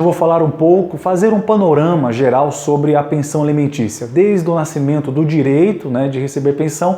Eu vou falar um pouco, fazer um panorama geral sobre a pensão alimentícia, desde o nascimento do direito, de receber pensão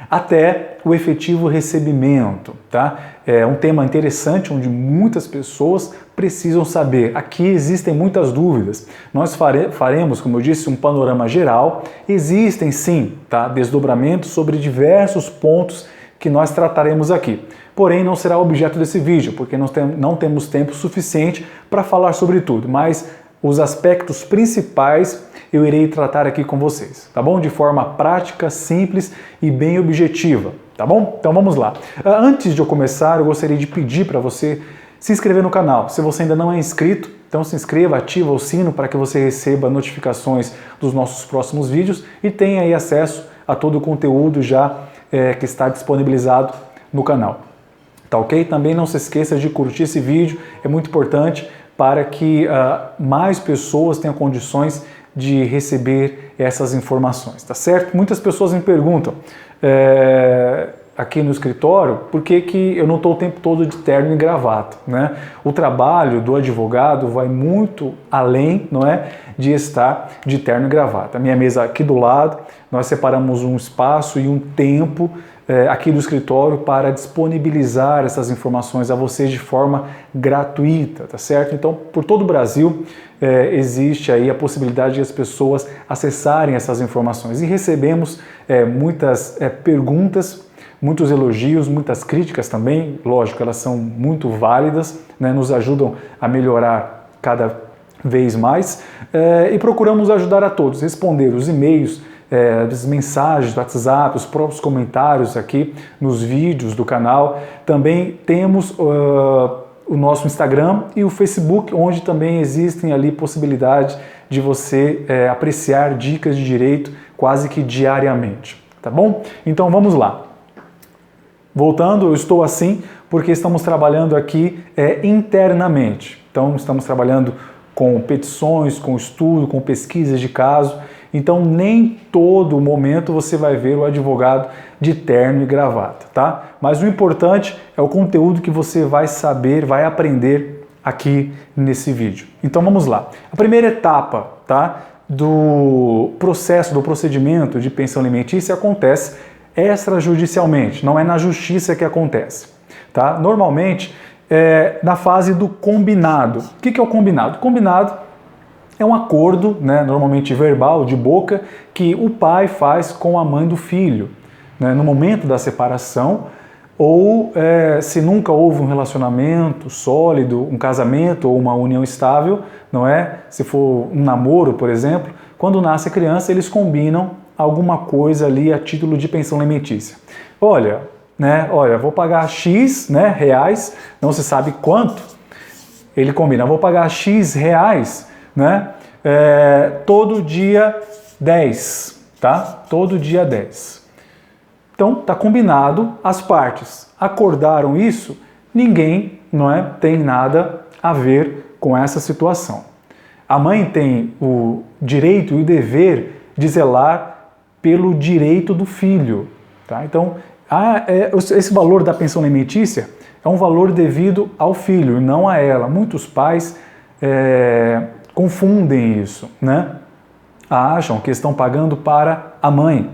até o efetivo recebimento, tá? É um tema interessante onde muitas pessoas precisam saber. Aqui existem muitas dúvidas. Nós faremos, como eu disse, um panorama geral. Existem sim, tá, desdobramentos sobre diversos pontos que nós trataremos aqui. Porém, não será objeto desse vídeo, porque não temos tempo suficiente para falar sobre tudo, mas os aspectos principais eu irei tratar aqui com vocês, tá bom? De forma prática, simples e bem objetiva, tá bom? Então vamos lá. Antes de eu começar, eu gostaria de pedir para você se inscrever no canal. Se você ainda não é inscrito, então se inscreva, ativa o sino para que você receba notificações dos nossos próximos vídeos e tenha aí acesso a todo o conteúdo já que está disponibilizado no canal. Tá ok? Também não se esqueça de curtir esse vídeo, é muito importante para que mais pessoas tenham condições de receber essas informações, tá certo? Muitas pessoas me perguntam aqui no escritório por que eu não estou o tempo todo de terno e gravata, né? O trabalho do advogado vai muito além, não é, de estar de terno e gravata. A minha mesa aqui do lado, nós separamos um espaço e um tempo aqui do escritório para disponibilizar essas informações a vocês de forma gratuita, tá certo? Então, por todo o Brasil existe aí a possibilidade de as pessoas acessarem essas informações e recebemos muitas perguntas, muitos elogios, muitas críticas também, lógico, elas são muito válidas, né, nos ajudam a melhorar cada vez mais e procuramos ajudar a todos, responder os e-mails, as mensagens do WhatsApp, os próprios comentários aqui nos vídeos do canal. Também temos o nosso Instagram e o Facebook, onde também existem ali possibilidade de você apreciar dicas de direito quase que diariamente, tá bom? Então vamos lá. Voltando, eu estou assim porque estamos trabalhando aqui internamente. Então estamos trabalhando com petições, com estudo, com pesquisas de caso. Então, nem todo momento você vai ver o advogado de terno e gravata, tá? Mas o importante é o conteúdo que você vai saber, vai aprender aqui nesse vídeo. Então, vamos lá. A primeira etapa, tá, do processo, do procedimento de pensão alimentícia acontece extrajudicialmente, não é na justiça que acontece, tá? Normalmente, na fase do combinado. O que é o combinado? O combinado é um acordo, né, normalmente verbal, de boca, que o pai faz com a mãe do filho, né, no momento da separação, ou se nunca houve um relacionamento sólido, um casamento ou uma união estável, não é? Se for um namoro, por exemplo, quando nasce a criança, eles combinam alguma coisa ali a título de pensão alimentícia. Olha, vou pagar X, né, reais, não se sabe quanto, ele combina, vou pagar X reais, né? Todo dia 10, tá? Todo dia 10. Então, tá combinado, as partes acordaram isso, ninguém, tem nada a ver com essa situação. A mãe tem o direito e o dever de zelar pelo direito do filho, tá? Então, esse valor da pensão alimentícia é um valor devido ao filho, não a ela. Muitos pais confundem isso, né? Acham que estão pagando para a mãe,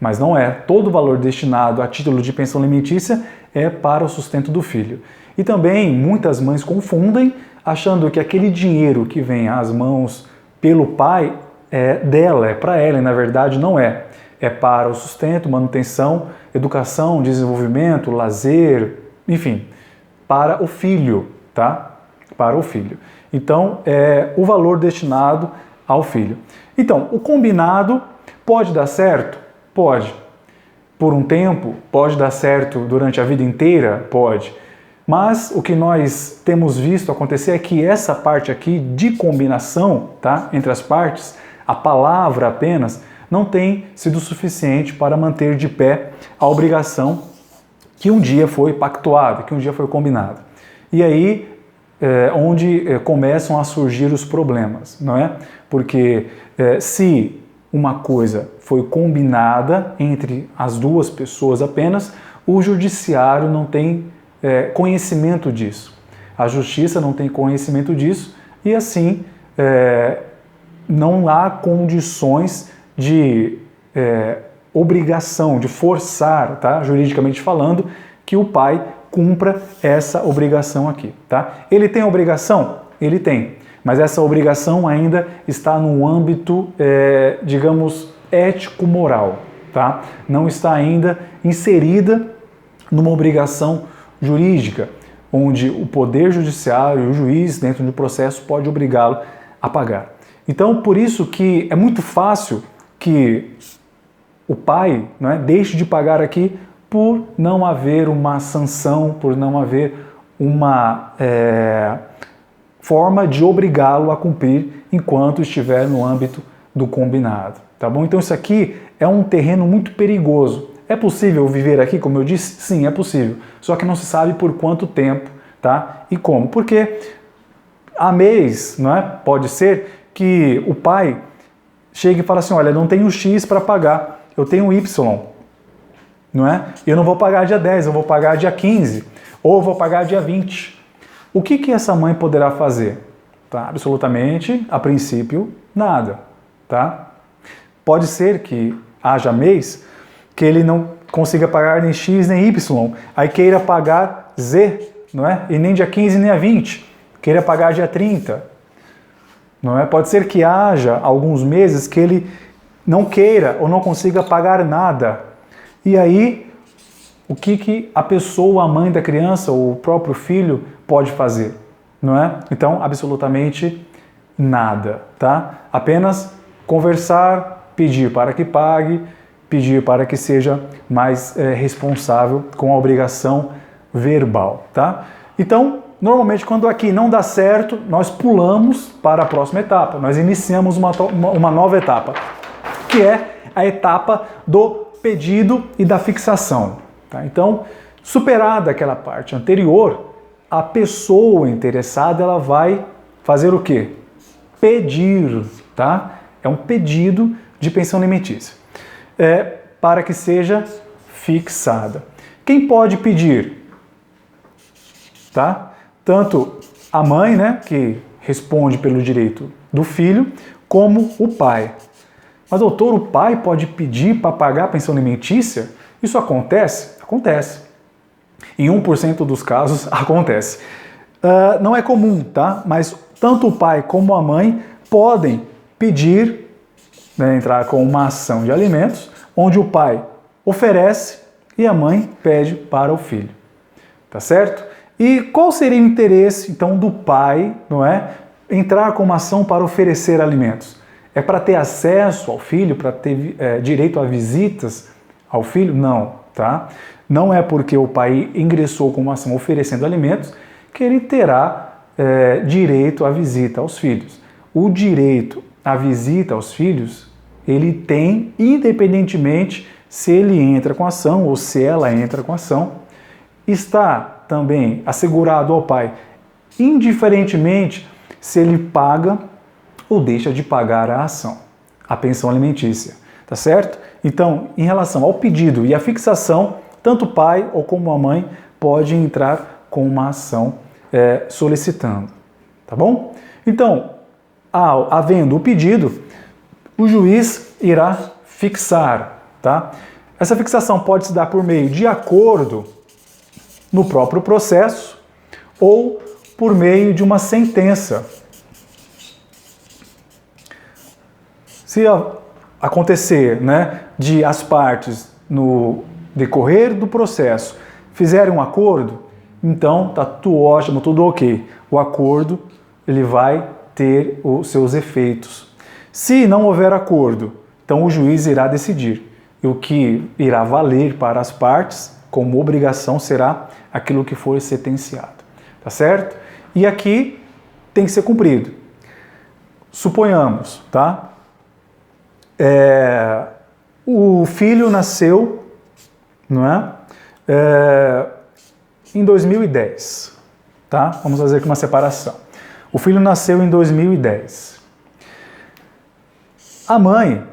mas não é. Todo o valor destinado a título de pensão alimentícia é para o sustento do filho. E também muitas mães confundem, achando que aquele dinheiro que vem às mãos pelo pai é dela, é para ela, e na verdade não é. É para o sustento, manutenção, educação, desenvolvimento, lazer, enfim, para o filho, tá? Para o filho. Então, o valor destinado ao filho. Então, o combinado pode dar certo? Pode. Por um tempo, pode dar certo durante a vida inteira? Pode. Mas o que nós temos visto acontecer é que essa parte aqui de combinação, tá, entre as partes, a palavra apenas, não tem sido suficiente para manter de pé a obrigação que um dia foi pactuada, que um dia foi combinada. E aí, onde começam a surgir os problemas, não é? Porque se uma coisa foi combinada entre as duas pessoas apenas, o judiciário não tem conhecimento disso. A justiça não tem conhecimento disso, e assim não há condições de obrigação, de forçar, tá? Juridicamente falando, que o pai cumpra essa obrigação aqui, tá? Ele tem a obrigação? Ele tem, mas essa obrigação ainda está no âmbito, digamos, ético-moral, tá? Não está ainda inserida numa obrigação jurídica, onde o poder judiciário, o juiz, dentro do processo, pode obrigá-lo a pagar. Então, por isso que é muito fácil que o pai, não é, deixe de pagar aqui por não haver uma sanção, por não haver uma forma de obrigá-lo a cumprir enquanto estiver no âmbito do combinado, tá bom? Então isso aqui é um terreno muito perigoso. É possível viver aqui, como eu disse? Sim, é possível. Só que não se sabe por quanto tempo, tá? E como? Porque há mês, não é? Pode ser que o pai chegue e fale assim, olha, não tenho X para pagar, eu tenho Y, não é? Eu não vou pagar dia 10, eu vou pagar dia 15, ou eu vou pagar dia 20. O que essa mãe poderá fazer? Tá? Absolutamente, a princípio, nada, tá? Pode ser que haja mês que ele não consiga pagar nem X nem Y, aí queira pagar Z, não é? E nem dia 15 nem a 20, queira pagar dia 30, não é? Pode ser que haja alguns meses que ele não queira ou não consiga pagar nada. E aí, o que a pessoa, a mãe da criança, ou o próprio filho pode fazer, não é? Então, absolutamente nada, tá? Apenas conversar, pedir para que pague, pedir para que seja mais responsável com a obrigação verbal, tá? Então, normalmente quando aqui não dá certo, nós pulamos para a próxima etapa, nós iniciamos uma nova etapa, que é a etapa do pedido e da fixação. Tá? Então, superada aquela parte anterior, a pessoa interessada ela vai fazer o quê? Pedir, tá? É um pedido de pensão alimentícia, para que seja fixada. Quem pode pedir? Tá? Tanto a mãe, né, que responde pelo direito do filho, como o pai. Mas, doutor, o pai pode pedir para pagar a pensão alimentícia? Isso acontece? Acontece. Em 1% dos casos, acontece. Não é comum, tá? Mas tanto o pai como a mãe podem pedir, né, entrar com uma ação de alimentos, onde o pai oferece e a mãe pede para o filho. Tá certo? E qual seria o interesse, então, do pai, não é, entrar com uma ação para oferecer alimentos? É para ter acesso ao filho, para ter direito a visitas ao filho? Não, tá? Não é porque o pai ingressou com uma ação oferecendo alimentos que ele terá direito à visita aos filhos. O direito à visita aos filhos, ele tem, independentemente se ele entra com ação ou se ela entra com ação, está também assegurado ao pai, indiferentemente se ele paga ou deixa de pagar a ação, a pensão alimentícia, tá certo? Então, em relação ao pedido e à fixação, tanto o pai ou como a mãe pode entrar com uma ação solicitando, tá bom? Então, havendo o pedido, o juiz irá fixar, tá? Essa fixação pode se dar por meio de acordo no próprio processo ou por meio de uma sentença. Se acontecer, né, de as partes no decorrer do processo fizerem um acordo, então tá tudo ótimo, tudo ok. O acordo ele vai ter os seus efeitos. Se não houver acordo, então o juiz irá decidir. E o que irá valer para as partes como obrigação será aquilo que for sentenciado. Tá certo? E aqui tem que ser cumprido. Suponhamos, tá? O filho nasceu, não é? Em 2010, tá? Vamos fazer aqui uma separação. O filho nasceu em 2010. A mãe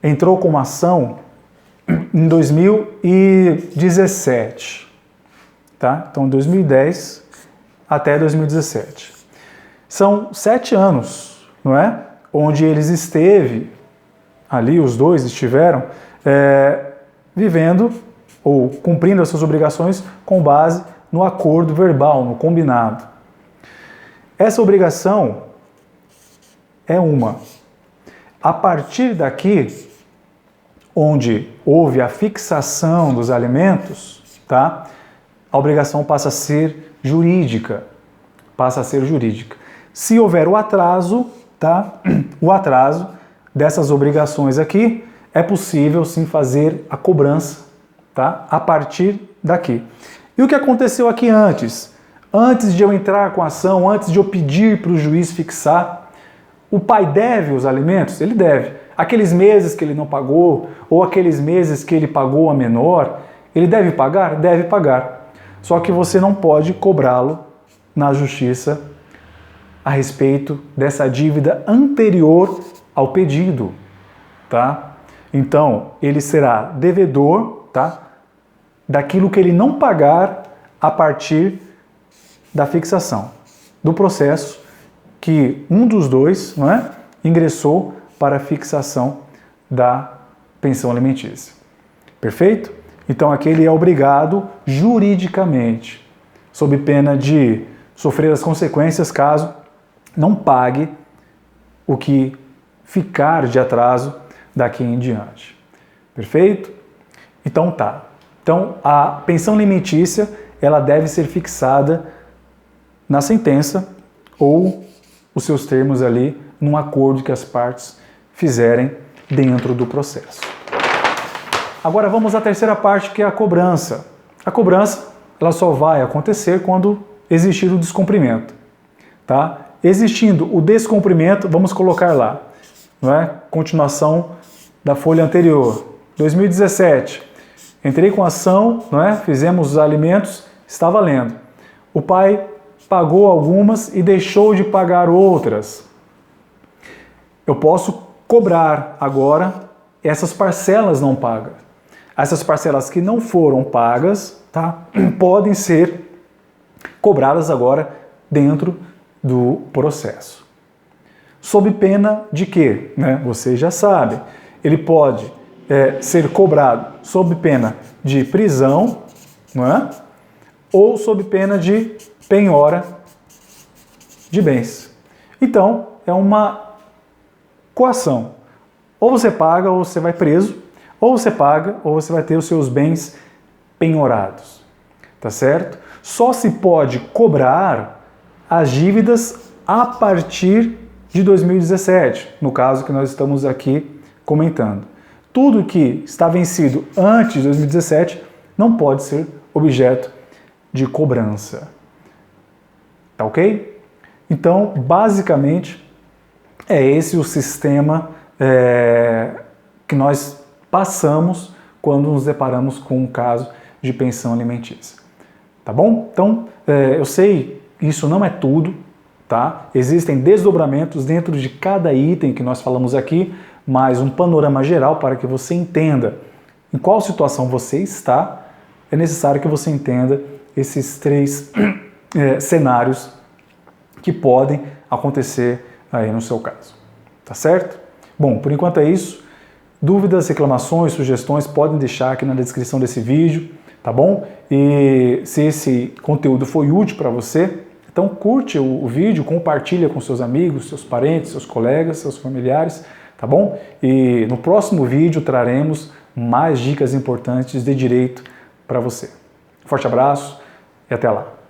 entrou com uma ação em 2017, tá? Então, 2010 até 2017. São 7 anos, não é? Onde eles ali os dois estiveram vivendo ou cumprindo as suas obrigações com base no acordo verbal, no combinado. Essa obrigação é uma. A partir daqui, onde houve a fixação dos alimentos, tá? A obrigação passa a ser jurídica. Se houver o atraso, tá? O atraso dessas obrigações aqui, é possível sim fazer a cobrança, tá? A partir daqui. E o que aconteceu aqui antes? Antes de eu entrar com a ação, antes de eu pedir para o juiz fixar, o pai deve os alimentos? Ele deve. Aqueles meses que ele não pagou, ou aqueles meses que ele pagou a menor, ele deve pagar? Deve pagar. Só que você não pode cobrá-lo na justiça a respeito dessa dívida anterior ao pedido, tá? Então, ele será devedor, tá? Daquilo que ele não pagar a partir da fixação, do processo que um dos dois, não é, ingressou para a fixação da pensão alimentícia. Perfeito? Então, aqui ele é obrigado juridicamente, sob pena de sofrer as consequências caso não pague o que ficar de atraso daqui em diante. Perfeito? Então tá. Então a pensão alimentícia ela deve ser fixada na sentença ou os seus termos ali num acordo que as partes fizerem dentro do processo. Agora vamos à terceira parte, que é a cobrança. A cobrança ela só vai acontecer quando existir o descumprimento, tá? Existindo o descumprimento, vamos colocar lá, não é? Continuação da folha anterior. 2017, entrei com ação, não é? Fizemos os alimentos, está valendo. O pai pagou algumas e deixou de pagar outras. Eu posso cobrar agora essas parcelas não pagas. Essas parcelas que não foram pagas, tá? Podem ser cobradas agora dentro do processo. Sob pena de quê? Né? Vocês já sabem. Ele pode ser cobrado sob pena de prisão, não é? Ou sob pena de penhora de bens. Então, é uma coação. Ou você paga ou você vai preso, ou você paga ou você vai ter os seus bens penhorados. Tá certo? Só se pode cobrar as dívidas a partir de 2017, no caso que nós estamos aqui comentando. Tudo que está vencido antes de 2017 não pode ser objeto de cobrança. Tá ok? Então, basicamente, é esse o sistema que nós passamos quando nos deparamos com um caso de pensão alimentícia. Tá bom? Então, eu sei que isso não é tudo, tá? Existem desdobramentos dentro de cada item que nós falamos aqui, mas um panorama geral para que você entenda em qual situação você está, é necessário que você entenda esses 3 cenários que podem acontecer aí no seu caso. Tá certo? Bom, por enquanto é isso. Dúvidas, reclamações, sugestões, podem deixar aqui na descrição desse vídeo, tá bom? E se esse conteúdo foi útil para você, então curte o vídeo, compartilha com seus amigos, seus parentes, seus colegas, seus familiares, tá bom? E no próximo vídeo traremos mais dicas importantes de direito para você. Forte abraço e até lá!